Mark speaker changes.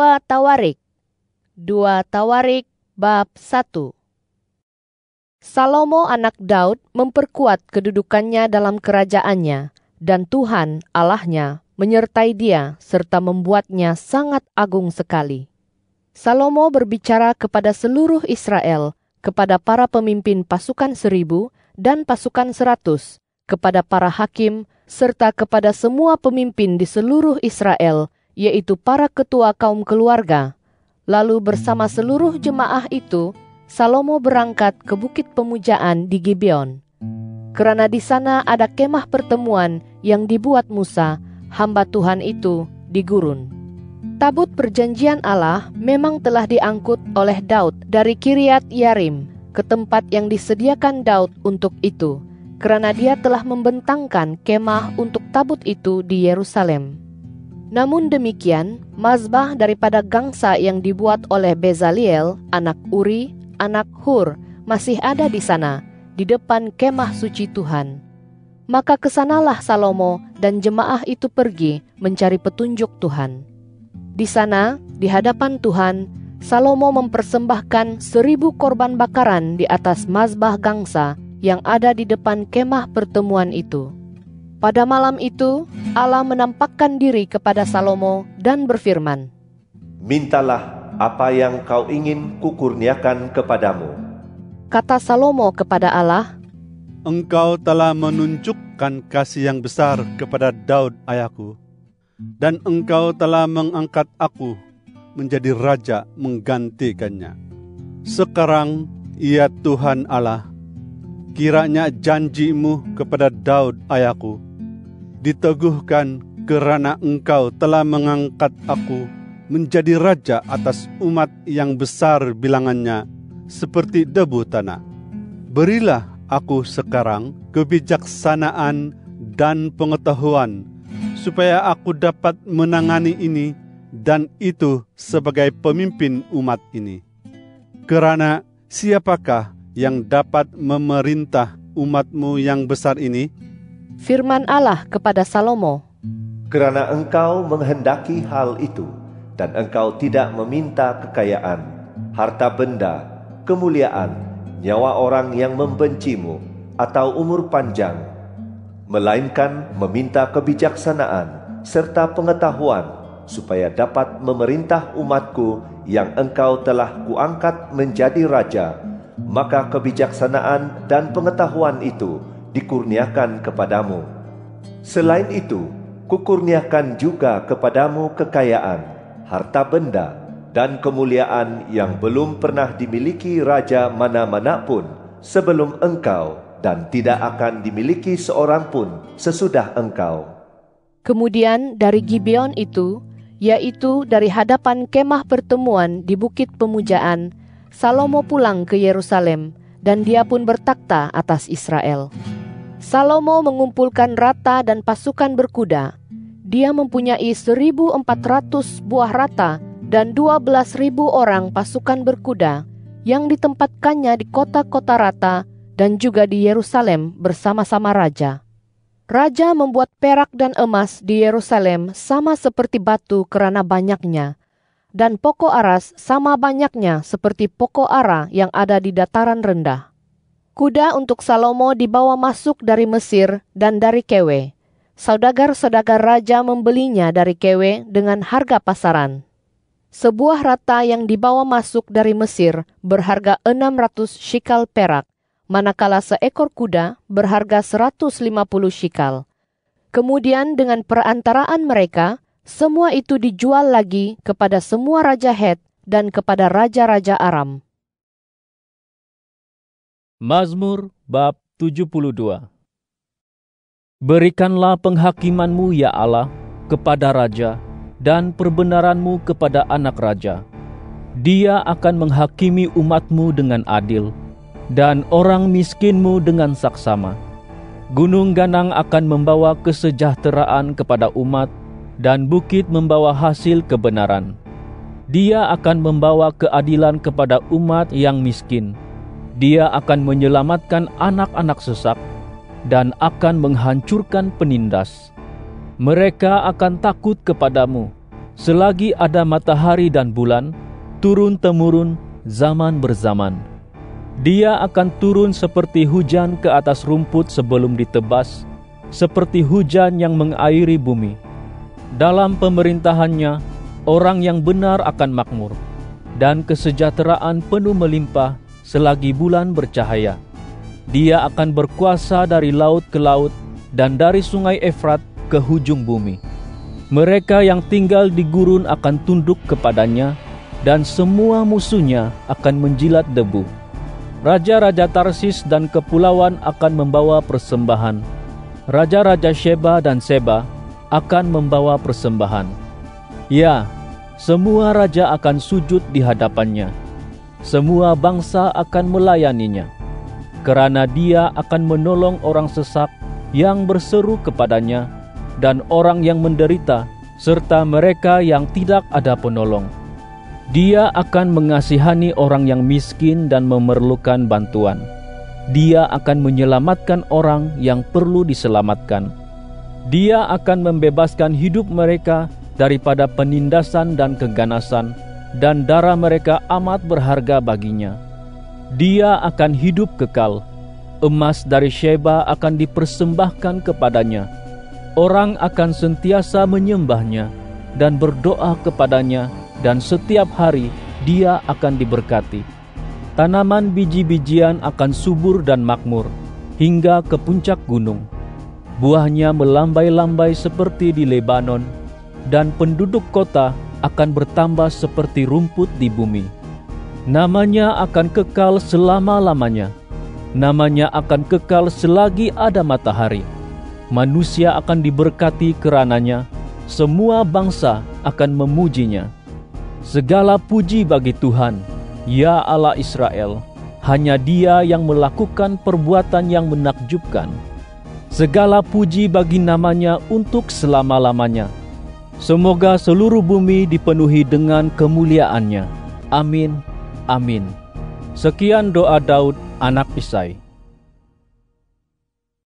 Speaker 1: 2 Tawarik bab 1. Salomo anak Daud memperkuat kedudukannya dalam kerajaannya, dan Tuhan Allahnya menyertai dia serta membuatnya sangat agung sekali. Salomo berbicara kepada seluruh Israel, kepada para pemimpin pasukan 1000 dan pasukan 100, kepada para hakim, serta kepada semua pemimpin di seluruh Israel, yaitu para ketua kaum keluarga. Lalu bersama seluruh jemaah itu, Salomo berangkat ke bukit pemujaan di Gibeon. Karena di sana ada kemah pertemuan yang dibuat Musa, hamba Tuhan itu, di gurun. Tabut perjanjian Allah memang telah diangkut oleh Daud dari Kiryat Yarim ke tempat yang disediakan Daud untuk itu, karena dia telah membentangkan kemah untuk tabut itu di Yerusalem. Namun demikian, mazbah daripada gangsa yang dibuat oleh Bezaliel, anak Uri, anak Hur, masih ada di sana, di depan kemah suci Tuhan. Maka kesanalah Salomo dan jemaah itu pergi mencari petunjuk Tuhan. Di sana, di hadapan Tuhan, Salomo mempersembahkan 1000 korban bakaran di atas mazbah gangsa yang ada di depan kemah pertemuan itu. Pada malam itu, Allah menampakkan diri kepada Salomo dan berfirman,
Speaker 2: "Mintalah apa yang kau ingin kukurniakan kepadamu."
Speaker 1: Kata Salomo kepada Allah,
Speaker 3: "Engkau telah menunjukkan kasih yang besar kepada Daud ayahku, dan engkau telah mengangkat aku menjadi raja menggantikannya. Sekarang, ya Tuhan Allah, kiranya janjimu kepada Daud ayahku diteguhkan, kerana engkau telah mengangkat aku menjadi raja atas umat yang besar bilangannya seperti debu tanah. Berilah aku sekarang kebijaksanaan dan pengetahuan, supaya aku dapat menangani ini dan itu sebagai pemimpin umat ini. Kerana siapakah yang dapat memerintah umatmu yang besar ini?"
Speaker 1: Firman Allah kepada Salomo,
Speaker 2: "Kerana engkau menghendaki hal itu, dan engkau tidak meminta kekayaan, harta benda, kemuliaan, nyawa orang yang membencimu, atau umur panjang, melainkan meminta kebijaksanaan serta pengetahuan, supaya dapat memerintah umatku yang engkau telah kuangkat menjadi raja, maka kebijaksanaan dan pengetahuan itu dikurniakan kepadamu. Selain itu, kukurniakan juga kepadamu kekayaan, harta benda, dan kemuliaan yang belum pernah dimiliki raja mana-mana pun sebelum engkau, dan tidak akan dimiliki seorang pun sesudah engkau."
Speaker 1: Kemudian dari Gibeon itu, yaitu dari hadapan kemah pertemuan di bukit pemujaan, Salomo pulang ke Yerusalem, dan dia pun bertakhta atas Israel. Salomo mengumpulkan rata dan pasukan berkuda. Dia mempunyai 1.400 buah rata dan 12.000 orang pasukan berkuda yang ditempatkannya di kota-kota rata dan juga di Yerusalem bersama-sama raja. Raja membuat perak dan emas di Yerusalem sama seperti batu kerana banyaknya, dan pokok aras sama banyaknya seperti pokok ara yang ada di dataran rendah. Kuda untuk Salomo dibawa masuk dari Mesir dan dari Kewe. Saudagar-saudagar raja membelinya dari Kewe dengan harga pasaran. Sebuah rata yang dibawa masuk dari Mesir berharga 600 shikal perak, manakala seekor kuda berharga 150 shikal. Kemudian dengan perantaraan mereka, semua itu dijual lagi kepada semua raja Het dan kepada raja-raja Aram.
Speaker 4: Mazmur bab 72. Berikanlah penghakimanmu ya Allah kepada raja, dan perbenaranmu kepada anak raja. Dia akan menghakimi umatmu dengan adil, dan orang miskinmu dengan saksama. Gunung ganang akan membawa kesejahteraan kepada umat, dan bukit membawa hasil kebenaran. Dia akan membawa keadilan kepada umat yang miskin. Dia akan menyelamatkan anak-anak sesak dan akan menghancurkan penindas. Mereka akan takut kepadamu, selagi ada matahari dan bulan, turun-temurun, zaman berzaman. Dia akan turun seperti hujan ke atas rumput sebelum ditebas, seperti hujan yang mengairi bumi. Dalam pemerintahannya, orang yang benar akan makmur, dan kesejahteraan penuh melimpah selagi bulan bercahaya. Dia akan berkuasa dari laut ke laut dan dari sungai Efrat ke hujung bumi. Mereka yang tinggal di gurun akan tunduk kepadanya, dan semua musuhnya akan menjilat debu. Raja-raja Tarsis dan kepulauan akan membawa persembahan. Raja-raja Sheba dan Seba akan membawa persembahan. Ya, semua raja akan sujud di hadapannya. Semua bangsa akan melayaninya. Kerana dia akan menolong orang sesak yang berseru kepadanya, dan orang yang menderita, serta mereka yang tidak ada penolong. Dia akan mengasihani orang yang miskin dan memerlukan bantuan. Dia akan menyelamatkan orang yang perlu diselamatkan. Dia akan membebaskan hidup mereka daripada penindasan dan keganasan, dan darah mereka amat berharga baginya. Dia akan hidup kekal. Emas dari Sheba akan dipersembahkan kepadanya. Orang akan sentiasa menyembahnya dan berdoa kepadanya, dan setiap hari dia akan diberkati. Tanaman biji-bijian akan subur dan makmur hingga ke puncak gunung. Buahnya melambai-lambai seperti di Lebanon, dan penduduk kota akan bertambah seperti rumput di bumi. Namanya akan kekal selama-lamanya. Namanya akan kekal selagi ada matahari. Manusia akan diberkati kerananya, semua bangsa akan memujinya. Segala puji bagi Tuhan, ya Allah Israel, hanya Dia yang melakukan perbuatan yang menakjubkan. Segala puji bagi namanya untuk selama-lamanya. Semoga seluruh bumi dipenuhi dengan kemuliaannya. Amin, amin. Sekian doa Daud, anak Isai.